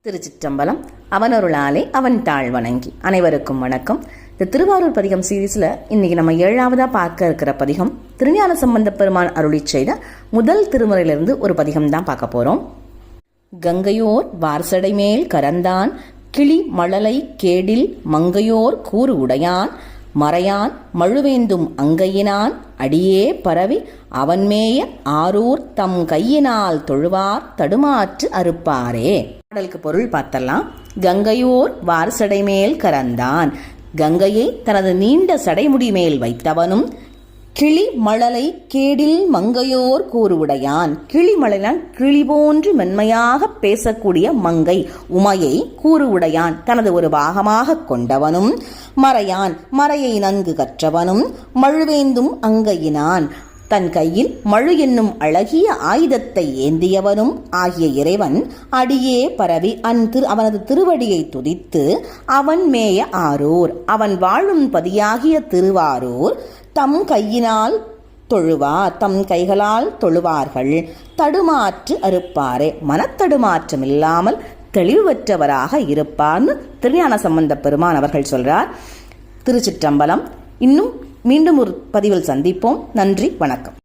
திருச்சிற்றம்பலம். அவனருளாலே அவன் தாழ் வணங்கி. அனைவருக்கும் வணக்கம். இந்த திருவாரூர் பதிகம் சீரீஸ்ல இன்னைக்கு நம்ம 7ஆவதா பார்க்க இருக்கிற பதிகம் திருஞான சம்பந்த பெருமான் அருளி செய்த முதல் திருமுறையிலிருந்து ஒரு பதிகம் தான் பார்க்க போறோம். கங்கையோர் வார்சடை மேல் கரந்தான், கிளி மழலை கேடில் மங்கையோர் கூறு உடையான், மறையான் மழுவேந்தும் அங்கையினான், அடியே பரவி அவன்மேய ஆரூர் தம் கையினால் தொழுவார் தடுமாற்று அறுப்பாரே. பாடலுக்கு பொருள் பார்த்தலாம். கங்கையோர் வார்சடை மேல் கரந்தான், கங்கையை தனது நீண்ட சடைமுடி மேல் வைத்தவனும், கிளி மழலை கேடில் மங்கையோர் கூறுவுடையான், கிளி மழலான் கிளி போன்று மென்மையாக பேசக்கூடிய மங்கை உமையை கூறுவுடையான் தனது ஒரு பாகமாக கொண்டவனும், மறையான் மறையை நன்கு கற்றவனும், மழுவேந்தும் அங்கையினான் தன் கையில் மழு என்னும் அழகிய ஆயுதத்தை ஏந்தியவனும் ஆகிய இறைவன் அடியே பரவி அவனது திருவடியை துதித்து அவன் மேய ஆரூர் அவன் வாழும் பதியாகிய திருவாரூர் தம் கையினால் தொழுவார், தம் கைகளால் தொழுவார்கள், தடுமாற்று அறுப்பாரே, மனத்தடுமாற்றம் இல்லாமல் தெளிவுபற்றவராக இருப்பார்னு திருஞான சம்பந்த பெருமான் அவர்கள் சொல்றார். திருச்சிற்றம்பலம். மீண்டும் ஒரு பதிவில் சந்திப்போம். நன்றி, வணக்கம்.